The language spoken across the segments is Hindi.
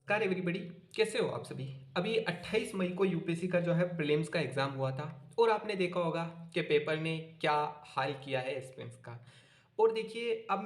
नमस्कार एवरीबडी, कैसे हो आप सभी। अभी 28 मई को यूपीएससी का जो है प्रीलिम्स का एग्ज़ाम हुआ था और आपने देखा होगा कि पेपर ने क्या हाल किया है एस्पिरेंट्स का। और देखिए अब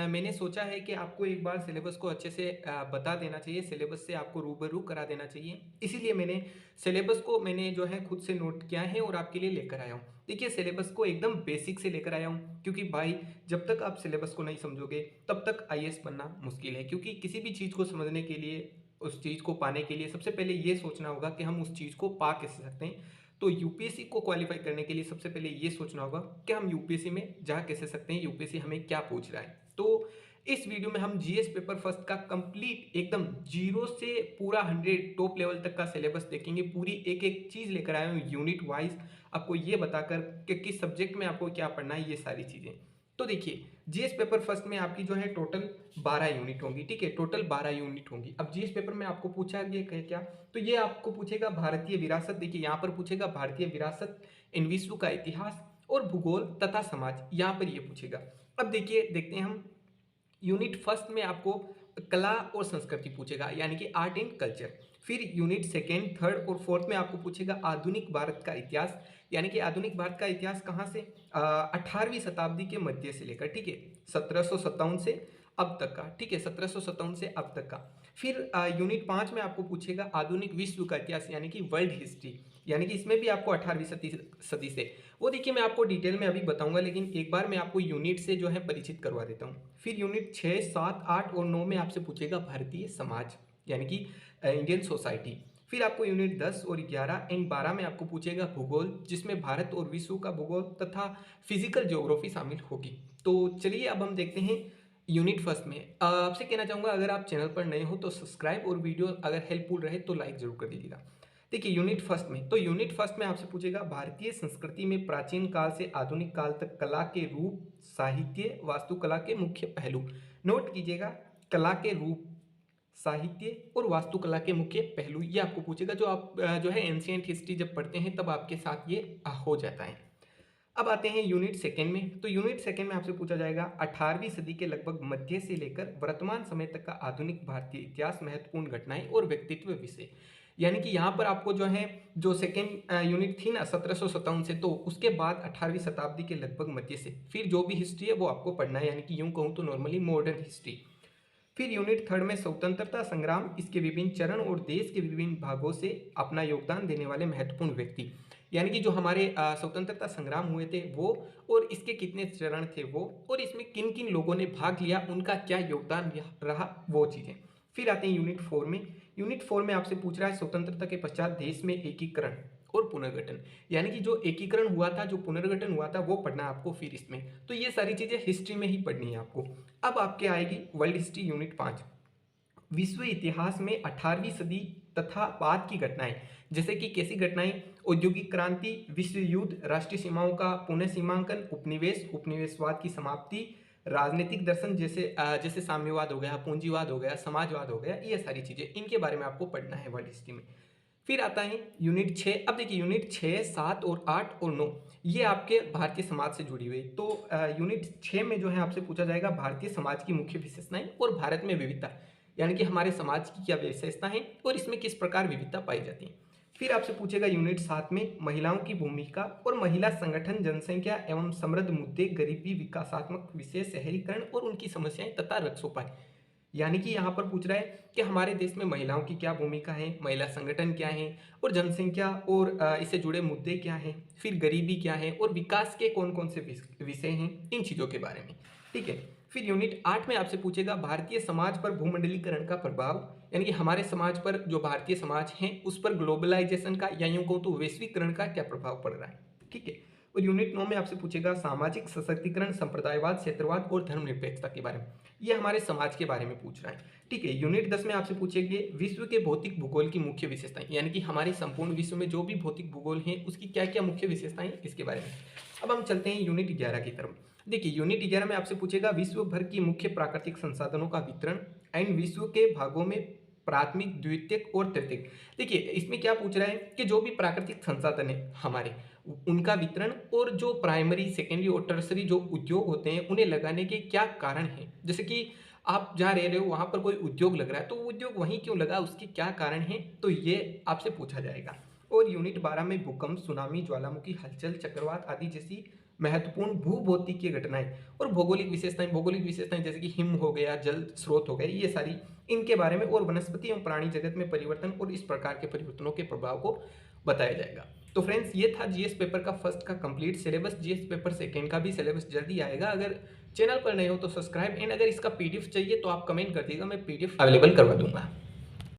मैंने सोचा है कि आपको एक बार सिलेबस को अच्छे से बता देना चाहिए, सिलेबस से आपको रूबरू करा देना चाहिए। इसीलिए मैंने जो है खुद से नोट किया है और आपके लिए लेकर आया हूँ। देखिए सिलेबस को एकदम बेसिक से लेकर आया हूँ, क्योंकि भाई जब तक आप सिलेबस को नहीं समझोगे तब तक आईएएस बनना मुश्किल है। क्योंकि किसी भी चीज़ को समझने के लिए, उस चीज़ को पाने के लिए सबसे पहले ये सोचना होगा कि हम उस चीज़ को पा कैसे सकते हैं। तो यूपीएससी को क्वालिफाई करने के लिए सबसे पहले ये सोचना होगा कि हम यूपीएससी में जा कैसे सकते हैं, यूपीएससी हमें क्या पूछ रहा है। तो इस वीडियो में हम जीएस पेपर फर्स्ट का कंप्लीट एकदम जीरो से पूरा 100 टॉप लेवल तक का सिलेबस देखेंगे। पूरी एक एक चीज़ लेकर आया हूँ यूनिट वाइज, आपको ये बताकर कि किस सब्जेक्ट में आपको क्या पढ़ना है, ये सारी चीज़ें। तो देखिए जीएस पेपर फर्स्ट में आपकी जो है टोटल 12 यूनिट होंगी, ठीक है, टोटल 12 यूनिट होंगी। अब जीएस पेपर में आपको पूछा गया क्या, तो ये आपको पूछेगा भारतीय विरासत। देखिए यहाँ पर पूछेगा भारतीय विरासत, इन विश्व का इतिहास और भूगोल तथा समाज, यहाँ पर ये पूछेगा। अब देखिए देखते हैं हम यूनिट फर्स्ट में आपको कला और संस्कृति पूछेगा, यानी कि आर्ट एंड कल्चर। फिर यूनिट सेकेंड, थर्ड और फोर्थ में आपको पूछेगा आधुनिक भारत का इतिहास, यानी कि आधुनिक भारत का इतिहास कहाँ से, 18वीं शताब्दी के मध्य से लेकर, ठीक है, 1757 से अब तक का, ठीक है, 1757 से अब तक का। फिर यूनिट 5 में आपको पूछेगा आधुनिक विश्व का इतिहास, यानी कि वर्ल्ड हिस्ट्री, यानी कि इसमें भी आपको 18वीं सदी से, वो देखिए मैं आपको डिटेल में अभी बताऊंगा, लेकिन एक बार मैं आपको यूनिट से जो है परिचित करवा देता हूँ। फिर यूनिट 6, 7, 8 और 9 में आपसे पूछेगा भारतीय समाज, यानी कि इंडियन सोसाइटी। फिर आपको यूनिट 10 और 11 एंड 12 में आपको पूछेगा भूगोल, जिसमें भारत और विश्व का भूगोल तथा फिजिकल ज्योग्राफी शामिल होगी। तो चलिए अब हम देखते हैं यूनिट फर्स्ट में। आपसे कहना चाहूँगा अगर आप चैनल पर नए हो तो सब्सक्राइब, और वीडियो अगर हेल्पफुल रहे तो लाइक जरूर कर दीजिएगा। देखिए यूनिट फर्स्ट में, तो यूनिट फर्स्ट में आपसे पूछेगा भारतीय संस्कृति में प्राचीन काल से आधुनिक काल तक कला के रूप, साहित्य, वास्तुकला के मुख्य पहलू। नोट कीजिएगा, कला के रूप, साहित्य और वास्तुकला के मुख्य पहलू, ये आपको पूछेगा। जो आप जो है एंशिएंट हिस्ट्री जब पढ़ते हैं तब आपके साथ ये हो जाता है। अब आते हैं यूनिट सेकेंड में। तो यूनिट सेकेंड में आपसे पूछा जाएगा 18वीं सदी के लगभग मध्य से लेकर वर्तमान समय तक का आधुनिक भारतीय इतिहास, महत्वपूर्ण घटनाएं और व्यक्तित्व विषय। यानी कि यहाँ पर आपको जो है, जो सेकेंड यूनिट थी ना 1757 से, तो उसके बाद 18वीं शताब्दी के लगभग मध्य से फिर जो भी हिस्ट्री है वो आपको पढ़ना है, यानी कि यूं कहूँ तो नॉर्मली मॉडर्न हिस्ट्री। फिर यूनिट थर्ड में स्वतंत्रता संग्राम, इसके विभिन्न चरण और देश के विभिन्न भागों से अपना योगदान देने वाले महत्वपूर्ण व्यक्ति, यानी कि जो हमारे स्वतंत्रता संग्राम हुए थे वो, और इसके कितने चरण थे वो, और इसमें किन किन लोगों ने भाग लिया, उनका क्या योगदान रहा, वो चीज़ें। फिर आते हैं यूनिट फोर में। यूनिट फोर में आपसे पूछ रहा है स्वतंत्रता के पश्चात देश में एकीकरण और पुनर्गठन, यानी कि जो एकीकरण हुआ था, जो पुनर्गठन हुआ था, वो पढ़ना है आपको फिर इसमें। तो ये सारी चीजें हिस्ट्री में ही पढ़नी है आपको। अब आपके आएगी वर्ल्ड हिस्ट्री यूनिट 5, विश्व इतिहास में 18वीं सदी तथा बाद की घटनाएं, जैसे कि कैसी घटनाएं, औद्योगिक क्रांति, विश्व युद्ध, राष्ट्रीय सीमाओं का पुनः सीमांकन, उपनिवेश, उपनिवेशवाद की समाप्ति, राजनीतिक दर्शन जैसे साम्यवाद हो गया, पूंजीवाद हो गया, समाजवाद हो गया, ये सारी चीजें, इनके बारे में आपको पढ़ना है वर्ल्ड हिस्ट्री में। फिर आता है यूनिट 6। अब देखिए यूनिट 6, 7 और 8 और 9 ये आपके भारतीय समाज से जुड़ी हुई। तो यूनिट 6 में जो है आपसे पूछा जाएगा भारतीय समाज की मुख्य विशेषताएं और भारत में विविधता, यानी कि हमारे समाज की क्या विशेषता है और इसमें किस प्रकार विविधता पाई जाती है। फिर आपसे पूछेगा यूनिट 7 में महिलाओं की भूमिका और महिला संगठन, जनसंख्या एवं समृद्ध मुद्दे, गरीबी, विकासात्मक विषय, शहरीकरण और उनकी समस्याएं तथा रक्षोपाय, यानी कि यहाँ पर पूछ रहा है कि हमारे देश में महिलाओं की क्या भूमिका है, महिला संगठन क्या है, और जनसंख्या और इससे जुड़े मुद्दे क्या हैं, फिर गरीबी क्या है, और विकास के कौन कौन से विषय हैं, इन चीज़ों के बारे में, ठीक है। फिर यूनिट 8 में आपसे पूछेगा भारतीय समाज पर भूमंडलीकरण का प्रभाव, यानी कि हमारे समाज पर, जो भारतीय समाज है उस पर ग्लोबलाइजेशन का, या यूं कहूं तो वैश्वीकरण का क्या प्रभाव पड़ रहा है, ठीक है। और यूनिट 9 में आपसे पूछेगा सामाजिक सशक्तिकरण, संप्रदायवाद, क्षेत्रवाद और धर्मनिरपेक्षता के बारे में, ये हमारे समाज के बारे में पूछ रहा है, ठीक है। यूनिट 10 में आपसे पूछेंगे विश्व के भौतिक भूगोल की मुख्य विशेषताएं, यानी कि हमारे संपूर्ण विश्व में जो भी भौतिक भूगोल है उसकी क्या क्या मुख्य विशेषताएं, इसके बारे में। अब हम चलते हैं यूनिट 11 की तरफ। देखिए यूनिट 11 में आपसे पूछेगा विश्व भर की मुख्य प्राकृतिक संसाधनों का वितरण एंड विश्व के भागों में प्राथमिक, द्वितीयक और तृतीयक। देखिए इसमें क्या पूछ रहा है कि जो भी प्राकृतिक संसाधन है हमारे, उनका वितरण, और जो प्राइमरी, सेकेंडरी और टर्सरी जो उद्योग होते हैं उन्हें लगाने के क्या कारण हैं। जैसे कि आप जहाँ रह रहे हो वहाँ पर कोई उद्योग लग रहा है, तो वो उद्योग वहीं क्यों लगा, उसके क्या कारण हैं, तो ये आपसे पूछा जाएगा। और यूनिट 12 में भूकंप, सुनामी, ज्वालामुखी, हलचल, चक्रवात आदि जैसी महत्वपूर्ण भूभौतिकीय घटनाएँ और भौगोलिक विशेषताएँ जैसे कि हिम हो गया, जल स्रोत हो गए, ये सारी इनके बारे में और वनस्पति एवं प्राणी जगत में परिवर्तन और इस प्रकार के परिवर्तनों के प्रभाव को बताया जाएगा। तो फ्रेंड्स, ये था जीएस पेपर का फर्स्ट का complete syllabus. GS paper second का भी सिलेबस जल्दी आएगा। अगर चैनल पर नए हो तो सब्सक्राइब, एंड अगर इसका पीडीएफ चाहिए तो आप कमेंट कर दीजिएगा, मैं पीडीएफ अवेलेबल करवा दूंगा।